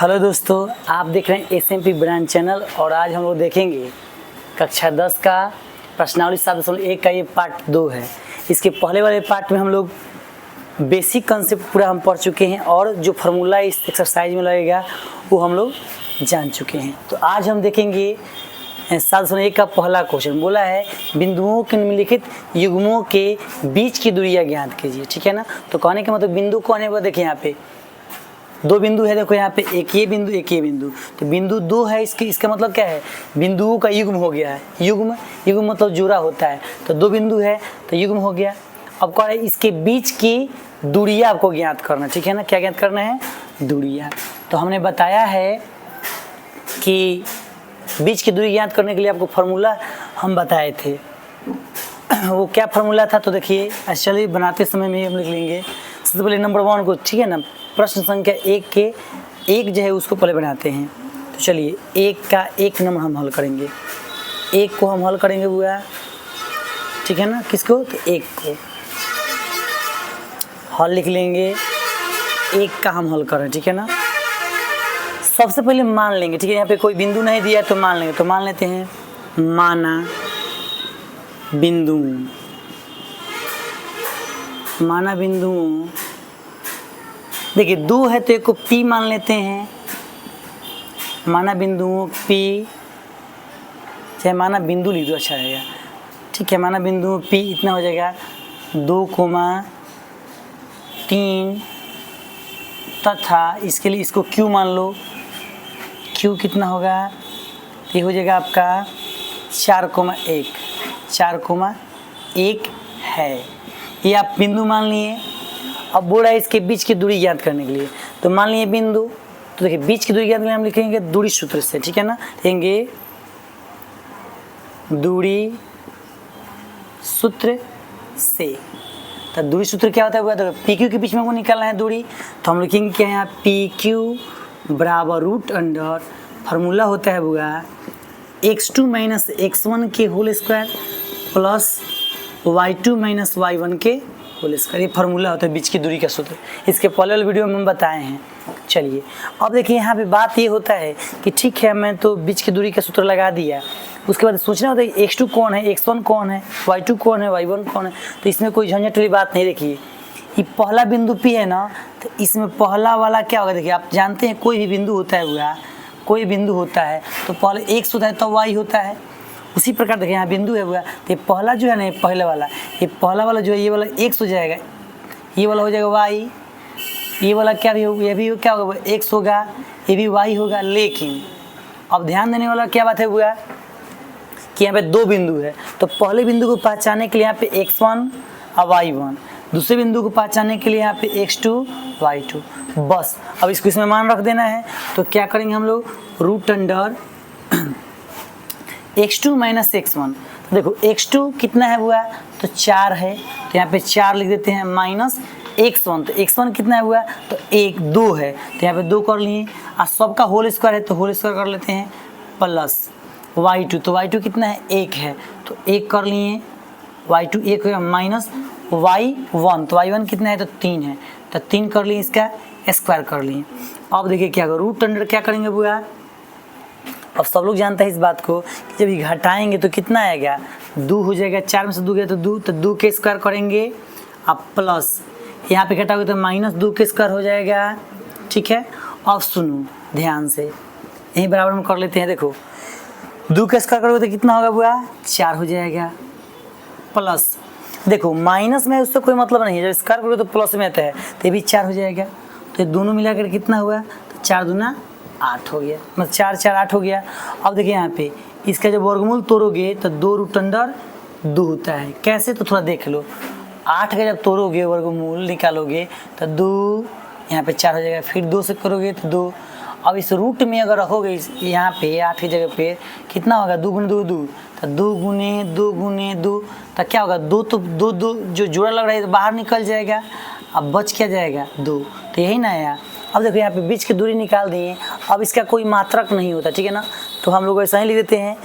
Hello दोस्तों, आप देख रहे हैं SMP ब्रांड चैनल और आज हम लोग देखेंगे कक्षा 10 का प्रश्नावली 7.1 का ये पार्ट 2 है। इसके पहले वाले पार्ट में हम लोग बेसिक कंसेप्ट पूरा हम पढ़ चुके हैं और जो फार्मूला इस एक्सरसाइज में लगेगा वो हम लोग जान चुके हैं। तो आज हम देखेंगे 7.1 का पहला क्वेश्चन। बोला है बिंदुओं के निम्नलिखित युग्मों के बीच की दूरियां ज्ञात कीजिए। ठीक है ना। तो कहने का मतलब बिंदु कौन है वो देखिए, यहाँ पे दो बिंदु है। देखो यहाँ पे एक ये बिंदु एक ये बिंदु, तो बिंदु दो है। इसका मतलब क्या है, बिंदुओं का युग्म हो गया है। युग्म मतलब जुड़ा होता है। तो दो बिंदु है तो युग्म हो गया। अब कह रहे हैं इसके बीच की दूरियां आपको ज्ञात करना। ठीक है ना, क्या ज्ञात करना है, दूरियां। तो हमने बताया है कि बीच की दूरी ज्ञात करने के लिए आपको फार्मूला हम बताए थे। वो क्या फार्मूला था तो देखिए, चलिए बनाते समय में हम लिख लेंगे। सबसे पहले नंबर 1 को, ठीक है ना, प्रश्न संख्या 1 के एक जो है उसको पहले बनाते हैं। तो चलिए 1 का 1 नंबर हम हल करेंगे। 1 को हम हल करेंगे बुआ, ठीक है ना। किसको, तो 1 को हल लिख लेंगे। 1 का हम हल करें, ठीक है ना। सबसे पहले मान लेंगे, ठीक है। यहाँ पे कोई बिंदु नहीं दिया तो मान लेंगे। तो मान लेते हैं, माना बिंदु, माना बिंदु। देखिए 2 है तो एक को P मान लेते हैं। माना बिंदु P, चाहे माना बिंदु लिख दो, अच्छा रहेगा। ठीक है, माना बिंदु P इतना हो जाएगा 2,3 तथा इसके लिए इसको Q मान लो। Q कितना होगा, ये हो जाएगा आपका 4,1 है। ये आप बिंदु मान लिए। अब बोल रहा है इसके बीच की दूरी ज्ञात करने के लिए। तो मान लिए बिंदु, तो देखिए बीच की दूरी ज्ञात करने के लिए हम लिखेंगे दूरी सूत्र से। ठीक है ना, लिखेंगे दूरी सूत्र से। तो दूरी सूत्र क्या होता है, तो PQ के बीच में वो निकालना है दूरी। तो हम लिखेंगे क्या है यहाँ, PQ बराबर रूट अंडर, फार्मूला होता है बुआ x2 माइनस x1 के whole square plus y2 minus y1 के होल स्क्वायर। ये फार्मूला होता है बीच की दूरी का सूत्र। इसके पहले वाले वीडियो में हम बताए हैं। चलिए अब देखिए यहाँ पे बात ये होता है कि ठीक है, मैं तो बीच की दूरी का सूत्र लगा दिया। उसके बाद सोचना होता है कि x2 कौन है, x1 कौन है, y2 कौन है, y1 कौन है। तो इसमें कोई झंझट वाली बात नहीं। देखिए ये पहला बिंदु P है ना, तो इसमें पहला वाला क्या होगा, देखिए आप जानते हैं कोई भी बिंदु होता है हुआ, कोई बिंदु होता है तो पहले x होता है तो y होता है। उसी प्रकार देखिए यहाँ बिंदु है हुआ, तो ये पहला जो है ना, पहले वाला, ये पहला वाला जो है ये वाला x हो जाएगा, ये वाला हो जाएगा y, ये वाला क्या भी होगा, ये भी क्या होगा, x होगा, ये भी y होगा। लेकिन अब ध्यान देने वाला क्या बात है हुआ कि यहाँ पे दो बिंदु है। तो पहले बिंदु को पहचानने के लिए यहाँ पे x1 और y1, दूसरे बिंदु को पहचानने के लिए यहाँ पे x2 y2, बस। अब इसको इसमें मान रख देना है। तो क्या करेंगे हम लोग, root under x2 minus x1। तो देखो x2 कितना है हुआ, तो 4 है, तो यहाँ पे 4 लिख देते हैं, माइनस x1, तो x1 कितना है हुआ, तो 2 है, तो यहाँ पे 2 कर लिए। और सबका होल स्क्वायर है तो होल स्क्वायर कर लेते हैं, प्लस y2, तो y2 कितना है, 1 है, तो 1 कर लिए। y2 1 होगा, माइनस y1, तो y1 कितना है, तो 3 है, तो 3 कर लिए, इसका स्क्वायर कर लिए। अब देखिए क्या करो, रूट अंडर क्या करेंगे बुआ, अब सब लोग जानते हैं इस बात को कि जब ये घटाएंगे तो कितना आएगा, 2 हो जाएगा। 4 में से 2 गया तो 2, तो 2 के स्क्वायर करेंगे। अब प्लस यहाँ पे घटाओगे तो माइनस 2 के स्क्वायर हो जाएगा। ठीक है, अब सुनो ध्यान से, यहीं बराबर में कर लेते हैं। देखो 2 के स्क्वायर करोगे तो कितना होगा बुआ, 4 हो जाएगा। प्लस देखो माइनस में उससे कोई मतलब नहीं है, जब स्क्वायर करोगे तो प्लस में आता है, तो ये भी 4 हो जाएगा। तो ये दोनों मिलाकर कितना हुआ, तो 4 दूना 8 हो गया, मतलब 4 4 8 हो गया। अब देखिए यहाँ पे इसका जब वर्गमूल तोड़ोगे तो 2 रूट अंडर 2 होता है। कैसे, तो थोड़ा देख लो। 8 का जब तोड़ोगे वर्गमूल निकालोगे तो 2, यहाँ पे 4 हो जाएगा, फिर 2 से करोगे तो 2। अब इस रूट में अगर रखोगे यहाँ पे 8 की जगह पे कितना होगा, 2 गुने 2 2, तो 2 गुने 2 गुने 2, तो क्या होगा, 2 तो 2 2 जो जोड़ा लग रहा है तो बाहर निकल जाएगा। अब बच क्या जाएगा, 2, तो यही ना आया। अब देखो यहाँ पे बीच की दूरी निकाल दिए। अब इसका कोई मात्रक नहीं होता, ठीक है ना, तो हम लोग ऐसा ही लिख देते हैं,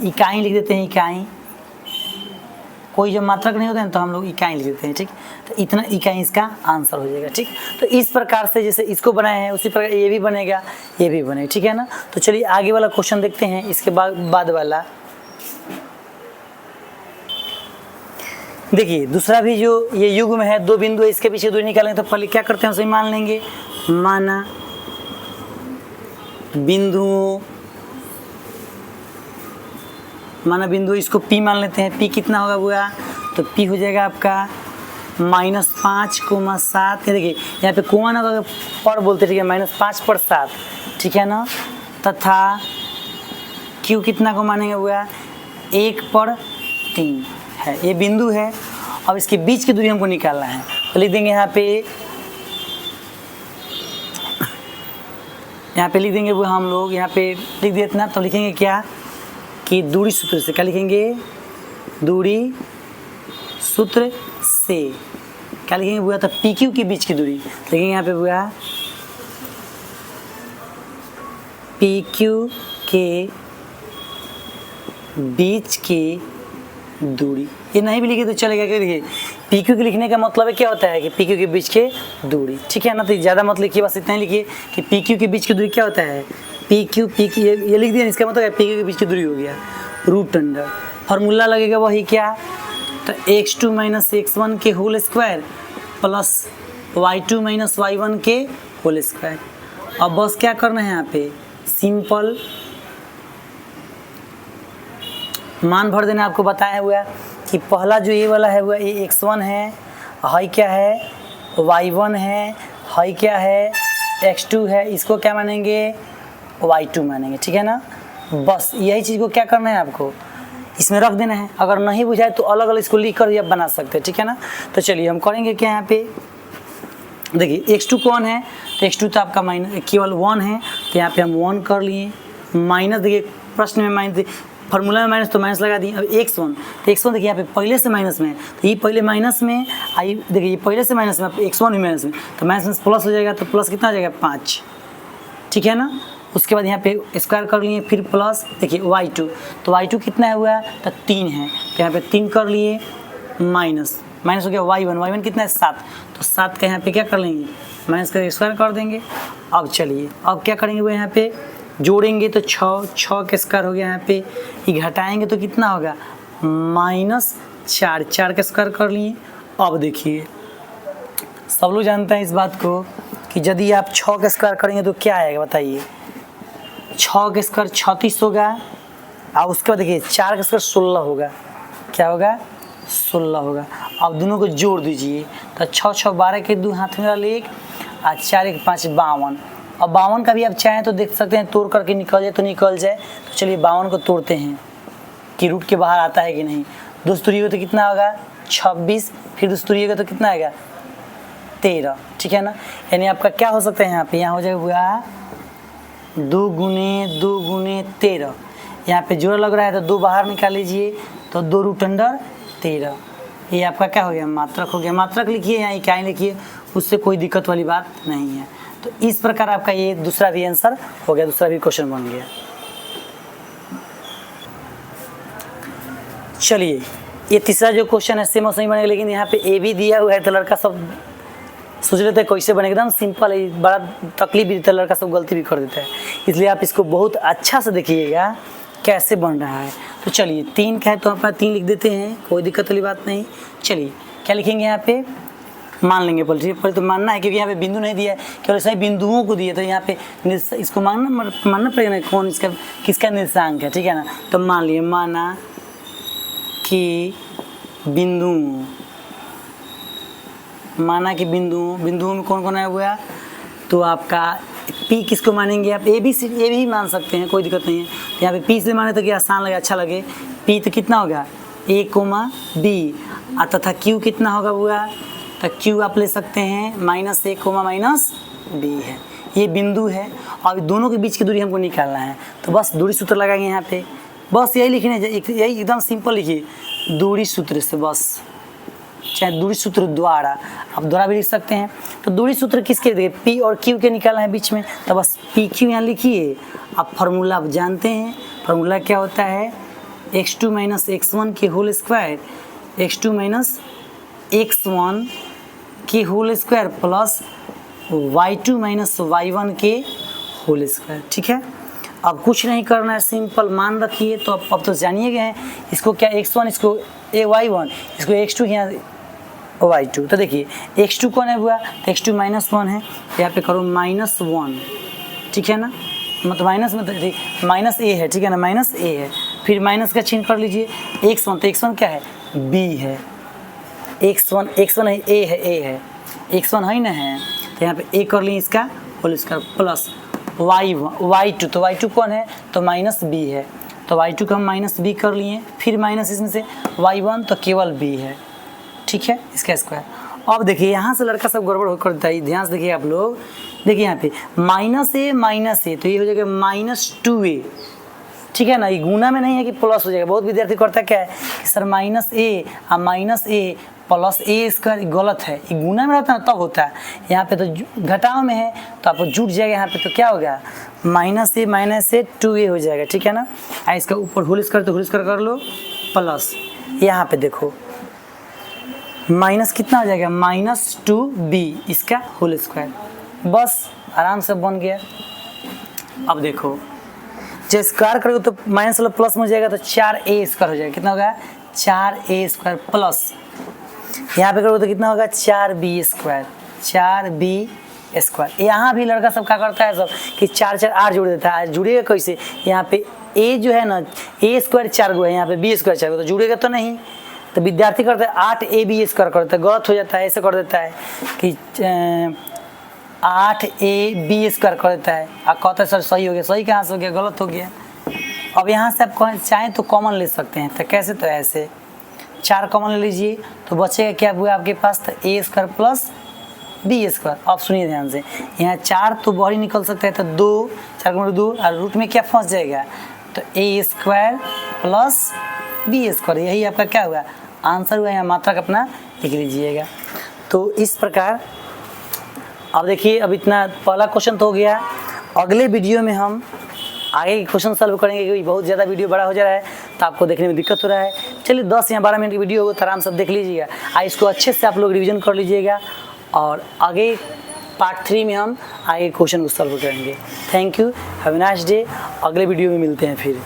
इकाई लिख देते हैं, इकाई। कोई जब मात्रक नहीं होता है तो हम लोग इकाई लिख देते हैं, ठीक। तो इतना इकाई इसका आंसर हो जाएगा, ठीक। तो इस प्रकार से जैसे इसको बनाए हैं उसी प्रकार ये भी बनेगा, ये भी बनेगा, ठीक है ना। तो चलिए आगे वाला क्वेश्चन देखते हैं। इसके बाद वाला देखिए, दूसरा भी जो ये युग्म है, 2 बिंदु है, इसके पीछे दूरी निकालेंगे। तो पहले क्या करते हैं, उसे मान लेंगे। माना बिंदु इसको P मान लेते हैं। P कितना होगा बुआ, तो P हो जाएगा आपका -5,7। देखिए यहाँ पे कोमा ना पर बोलते, ठीक है, -5 पर 7, ठीक है ना। तथा Q कितना को मानेंगे बुआ, 1 पर 3 है, ये बिंदु है। अब इसके बीच की दूरी हमको निकालना है, तो लिख देंगे यहाँ पे लिख देंगे वो हम लोग यहाँ पे लिख दिए इतना। तो लिखेंगे क्या कि दूरी सूत्र से, क्या लिखेंगे, दूरी सूत्र से क्या लिखेंगे बुआ, तो PQ के बीच की दूरी लिखेंगे यहाँ पे बुआ, PQ के बीच की दूरी। ये नहीं भी लिखे तो चलेगा, क्या देखिए PQ के लिखने का मतलब है क्या होता है कि PQ के बीच के दूरी, ठीक है ना। तो ज़्यादा मत लिखिए, बस इतना ही लिखिए कि PQ के बीच की दूरी क्या होता है, PQ ये लिख दिया। इसका मतलब है PQ के बीच की दूरी हो गया √अंडर। फार्मूला लगेगा वही क्या, तो x2 - x1 के whole square plus y2 - y1 के होल स्क्वायर। अब बस क्या करना है, यहाँ पे सिंपल मान भर देना। आपको बताया हुआ कि पहला जो ये वाला है हुआ, ये x1 है, हाई क्या है y1 है, हाई क्या है x2 है, इसको क्या मानेंगे y2 मानेंगे, ठीक है ना। बस यही चीज़ को क्या करना है, आपको इसमें रख देना है। अगर नहीं बुझाए तो अलग अलग इसको लिख कर भी आप बना सकते हैं, ठीक है ना। तो चलिए हम करेंगे क्या, यहाँ पे देखिए x2 कौन है, तो x2 तो आपका केवल 1 है, तो यहाँ पे हम 1 कर लिए। माइनस देखिए प्रश्न में माइनस, फार्मूला में माइनस तो माइनस लगा दिए। अब x1, तो x1 देखिए यहाँ पे पहले से माइनस में, तो ये पहले माइनस में आई, देखिए ये पहले से माइनस में, x1 भी माइनस में, तो माइनस प्लस हो जाएगा। तो प्लस कितना हो जाएगा 5, ठीक है ना। उसके बाद यहाँ पे स्क्वायर कर लिए, फिर प्लस देखिए y2, तो y2 कितना है हुआ, तो 3 है, तो यहाँ पे 3 कर लिए। माइनस हो गया y1 कितना है 7, तो 7 का यहाँ पे क्या कर लेंगे, माइनस कर स्क्वायर कर देंगे। अब चलिए अब क्या करेंगे वो, यहाँ पे जोड़ेंगे तो 6 का स्क्वायर हो गया। यहाँ पे ये घटाएंगे तो कितना होगा, -4 का स्क्वायर कर लिए। अब देखिए सब लोग जानते हैं इस बात को कि यदि आप 6 का स्क्वायर करेंगे तो क्या आएगा बताइए, 6 का स्क्वायर 36 होगा। और उसके बाद देखिए 4 का स्क्वायर 16 होगा, क्या होगा 16 होगा। अब दोनों को जोड़ दीजिए, तो 6 6 12 के 2 हाथ में 1 और 4 1 5 52। अब 52 का भी आप चाहें तो देख सकते हैं, तोड़ करके निकल जाए तो निकल जाए। तो चलिए 52 को तोड़ते हैं कि रूट के बाहर आता है कि नहीं। दोस्तूरी हो तो कितना होगा 26, फिर दोस्तूरी होगा तो कितना आएगा 13, ठीक है ना। यानी आपका क्या हो सकता है, यहाँ हो जाएगा 2 × 2 × 13। यहाँ पे जोड़ा लग रहा है तो 2 बाहर निकाल लीजिए, तो 2 √13। ये आपका क्या हो गया, मात्रक हो गया। मात्रक लिखिए, यहाँ इकाई लिखिए, उससे कोई दिक्कत वाली बात नहीं है। तो इस प्रकार आपका ये दूसरा भी आंसर हो गया, दूसरा भी क्वेश्चन बन गया। चलिए ये तीसरा जो क्वेश्चन है सेम वैसे ही बनेगा, लेकिन यहाँ पे ए भी दिया हुआ है तो लड़का सब सोच लेते हैं कैसे बनेगा, एकदम सिंपल है, बड़ा तकलीफ भी देता है, लड़का सब गलती भी कर देता है। इसलिए आप इसको बहुत अच्छा से देखिएगा कैसे बन रहा है। तो चलिए 3 का है तो अपना 3 लिख देते हैं, कोई दिक्कत वाली बात नहीं। चलिए क्या लिखेंगे, यहाँ पे मान लेंगे पहले तो मानना है, क्योंकि यहाँ पे बिंदु नहीं दिया है, केवल सही बिंदुओं को दिए, तो यहाँ पे इसको मानना पड़ेगा ना, कौन इसका किसका निर्देशांक है, ठीक है ना। तो मान लिए, माना कि बिंदुओं में कौन कौन आया हुआ है, तो आपका P किसको मानेंगे आप, ए भी मान सकते हैं, कोई दिक्कत नहीं है। यहाँ पे P से माने तो क्या आसान लगे, अच्छा लगे। P तो कितना होगा A, B, तथा Q कितना होगा हुआ, तो Q आप ले सकते हैं -A, -B है, ये बिंदु है। और दोनों के बीच की दूरी हमको निकालना है, तो बस दूरी सूत्र लगाएंगे यहाँ पे, बस यही लिखने, यही एकदम सिंपल लिखिए, दूरी सूत्र से, बस चाहे दूरी सूत्र द्वारा, आप द्वारा भी लिख सकते हैं। तो दूरी सूत्र किसके, देखिए P और Q के निकालना है बीच में, तो बस PQ यहाँ लिखिए। आप फार्मूला आप जानते हैं, फार्मूला क्या होता है, x2 - x1 के whole square x2 minus x1 के whole square plus y2 minus y1 के होल स्क्वायर। ठीक है, अब कुछ नहीं करना है, सिंपल मान रखिए। तो अब तो जानिए गए हैं, इसको क्या x1, इसको y1, इसको x2 यहाँ y2। तो देखिए x2 कौन है हुआ, तो x2 -1 है, यहाँ पे करो -1। ठीक है ना, मतलब माइनस में माइनस ए है। ठीक है ना, माइनस ए है, फिर माइनस का चिन्ह कर लीजिए। x1, तो x1 क्या है, b है। x1 है, a है x1 है ना, है तो यहाँ पे a कर लिए इसका होल स्क्वायर प्लस y2, तो y2 कौन है, तो -b है, तो y2 का हम -b कर लिए, फिर माइनस इसमें से y1, तो केवल b है। ठीक है, इसका स्क्वायर। अब देखिए यहाँ से लड़का सब गड़बड़ होकर देता है, ध्यान से देखिए आप लोग। देखिए यहाँ पे -a तो ये हो जाएगा -2a। ठीक है ना, ये गुना में नहीं है कि प्लस हो जाएगा। बहुत विद्यार्थी करता क्या है कि सर -a और -a प्लस a स्क्वायर, गलत है। ये गुना में रहता है तब होता है, यहाँ पे तो घटाव में है तो आपको जुट जाएगा। यहाँ पे तो क्या होगा, -a 2a हो जाएगा। ठीक है ना, इसका ऊपर होल स्क्वायर, तो होल स्क्वायर कर लो प्लस, यहाँ पे देखो माइनस कितना हो जाएगा, -2b इसका होल स्क्वायर। बस आराम से बन गया। अब देखो जब स्क्वायर करोगे तो माइनस वाला प्लस में हो जाएगा, तो 4a स्क्वायर हो जाएगा। कितना होगा, 4a स्क्वायर प्लस यहाँ पे करोगे तो कितना होगा, 4b स्क्वायर। यहाँ भी लड़का सब क्या करता है सब कि 4 8 जोड़ देता है। जुड़ेगा कैसे, यहाँ पे a जो है ना, a स्क्वायर 4 गो है, यहाँ पे b स्क्वायर 4 गो, तो जुड़ेगा तो नहीं। तो विद्यार्थी करता है 8ab स्क्वायर करता है, गलत हो जाता है। ऐसे कर देता है कि 8ab स्क्वायर कर देता है, और कहता है सर सही हो गया। सही कहाँ से हो गया, गलत हो गया। अब यहाँ से आप चाहें तो कॉमन ले सकते हैं। तो कैसे, तो ऐसे 4 कॉमन ले लीजिए, तो बचेगा क्या हुआ आपके पास, तो a square plus b square. अब सुनिए ध्यान से, यहाँ 4 तो बाहर ही निकल सकता है, तो 2 4 को 2, और रूट में क्या फंस जाएगा, तो a square plus b square. यही आपका क्या हुआ, आंसर हुआ। यहाँ मात्रक अपना लिख लीजिएगा। तो इस प्रकार अब देखिए, अब इतना पहला क्वेश्चन तो हो गया। अगले वीडियो में हम आगे के क्वेश्चन सॉल्व करेंगे, क्योंकि बहुत ज़्यादा वीडियो बड़ा हो जा रहा है तो आपको देखने में दिक्कत हो रहा है। चलिए 10 या 12 मिनट की वीडियो होगा, तो आराम से देख लीजिएगा। इसको अच्छे से आप लोग रिवीजन कर लीजिएगा, और आगे पार्ट 3 में हम आगे क्वेश्चन को सॉल्व करेंगे। Thank you, have a nice day. अगले वीडियो में मिलते हैं फिर।